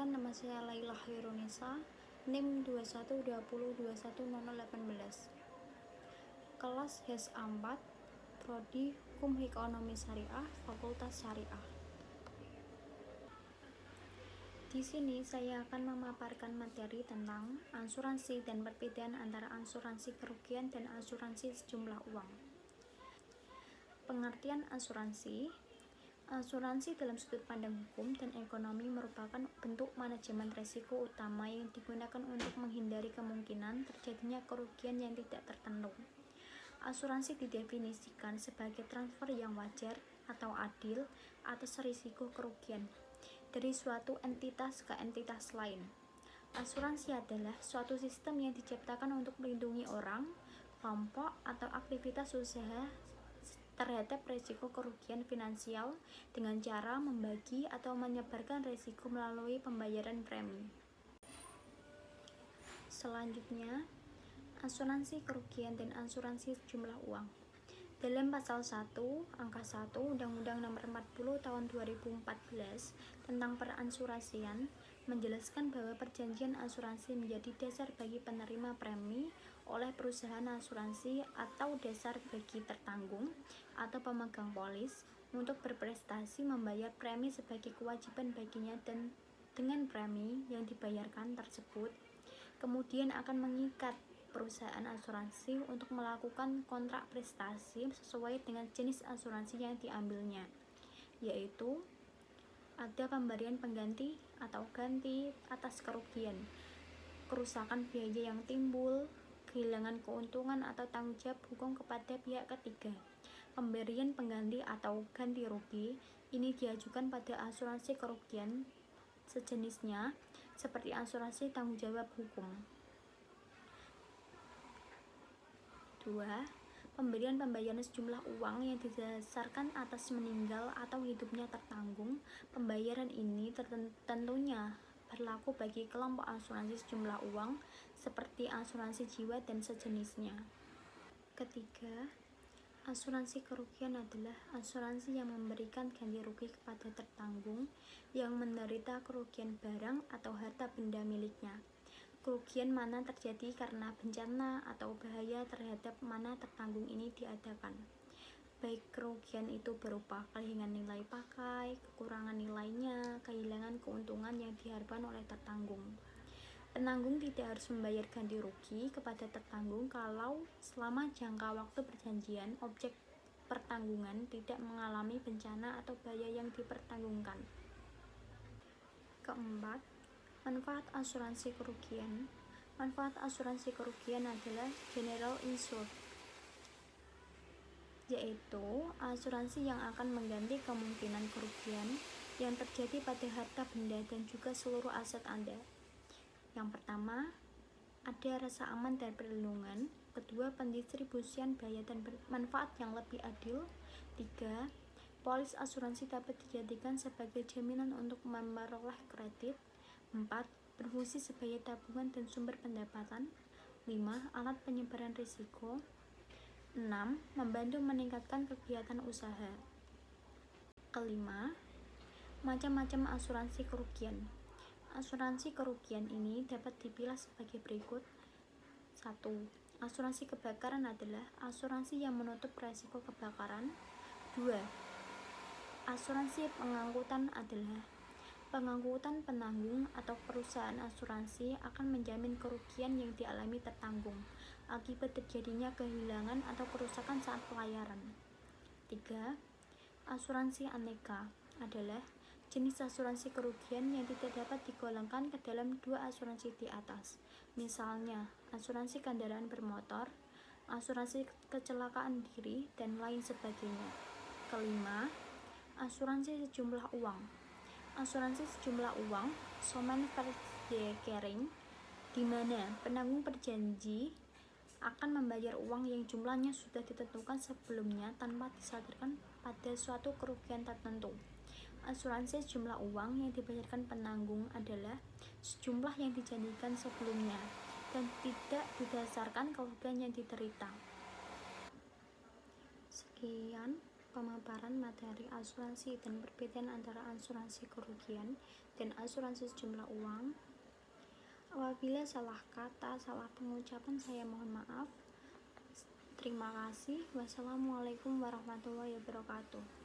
Perkenalkan, nama saya Laila Khairunisa, NIM 2120210018. Kelas HES A4, Prodi Hukum Ekonomi Syariah, Fakultas Syariah. Di sini saya akan memaparkan materi tentang asuransi dan perbedaan antara asuransi kerugian dan asuransi sejumlah uang. Pengertian asuransi. Asuransi dalam sudut pandang hukum dan ekonomi merupakan bentuk manajemen risiko utama yang digunakan untuk menghindari kemungkinan terjadinya kerugian yang tidak tertentu. Asuransi didefinisikan sebagai transfer yang wajar atau adil atas risiko kerugian dari suatu entitas ke entitas lain. Asuransi adalah suatu sistem yang diciptakan untuk melindungi orang, kelompok, atau aktivitas usaha terhadap risiko kerugian finansial dengan cara membagi atau menyebarkan risiko melalui pembayaran premi. Selanjutnya, asuransi kerugian dan asuransi sejumlah uang. Dalam pasal 1, angka 1 Undang-Undang Nomor 40 Tahun 2014 tentang peransurasian menjelaskan bahwa perjanjian asuransi menjadi dasar bagi penerima premi oleh perusahaan asuransi atau dasar bagi tertanggung atau pemegang polis untuk berprestasi membayar premi sebagai kewajiban baginya, dan dengan premi yang dibayarkan tersebut kemudian akan mengikat perusahaan asuransi untuk melakukan kontrak prestasi sesuai dengan jenis asuransi yang diambilnya, yaitu ada pemberian pengganti atau ganti atas kerugian, kerusakan biaya yang timbul, kehilangan keuntungan atau tanggung jawab hukum kepada pihak ketiga. Pemberian pengganti atau ganti rugi ini diajukan pada asuransi kerugian sejenisnya seperti asuransi tanggung jawab hukum. 2. Pemberian pembayaran sejumlah uang yang didasarkan atas meninggal atau hidupnya tertanggung. Pembayaran ini tentunya berlaku bagi kelompok asuransi sejumlah uang seperti asuransi jiwa dan sejenisnya. Ketiga, asuransi kerugian adalah asuransi yang memberikan ganti rugi kepada tertanggung yang menderita kerugian barang atau harta benda miliknya. Kerugian mana terjadi karena bencana atau bahaya terhadap mana tertanggung ini diadakan, baik kerugian itu berupa kehilangan nilai pakai, kekurangan nilainya, kehilangan keuntungan yang diharapkan oleh tertanggung. Penanggung tidak harus membayar ganti rugi kepada tertanggung kalau selama jangka waktu perjanjian objek pertanggungan tidak mengalami bencana atau bahaya yang dipertanggungkan. Keempat, manfaat asuransi kerugian. Manfaat asuransi kerugian adalah general insured, yaitu asuransi yang akan mengganti kemungkinan kerugian yang terjadi pada harta benda dan juga seluruh aset Anda. Yang pertama, ada rasa aman dan perlindungan. Kedua, pendistribusian biaya dan manfaat yang lebih adil. 3. Polis asuransi dapat dijadikan sebagai jaminan untuk memperoleh kredit. 4. Berfungsi sebagai tabungan dan sumber pendapatan. 5. Alat penyebaran risiko. 6. Membantu meningkatkan kegiatan usaha. Kelima, macam-macam asuransi kerugian. Asuransi kerugian ini dapat dipilah sebagai berikut. 1. Asuransi kebakaran adalah asuransi yang menutup risiko kebakaran. 2. Asuransi pengangkutan adalah pengangkutan penanggung atau perusahaan asuransi akan menjamin kerugian yang dialami tertanggung akibat terjadinya kehilangan atau kerusakan saat pelayaran. 3. Asuransi aneka adalah jenis asuransi kerugian yang tidak dapat digolongkan ke dalam dua asuransi di atas, misalnya asuransi kendaraan bermotor, asuransi kecelakaan diri, dan lain sebagainya. Kelima, asuransi sejumlah uang. Asuransi sejumlah uang, Sommenververzekering, di mana penanggung berjanji akan membayar uang yang jumlahnya sudah ditentukan sebelumnya tanpa disadarkan pada suatu kerugian tertentu. Asuransi sejumlah uang yang dibayarkan penanggung adalah sejumlah yang dijanjikan sebelumnya dan tidak didasarkan kerugian yang diderita. Sekian. pemaparan materi asuransi dan perbedaan antara asuransi kerugian dan asuransi sejumlah uang. Apabila salah kata, salah pengucapan, saya mohon maaf. Terima kasih. Wassalamualaikum warahmatullahi wabarakatuh.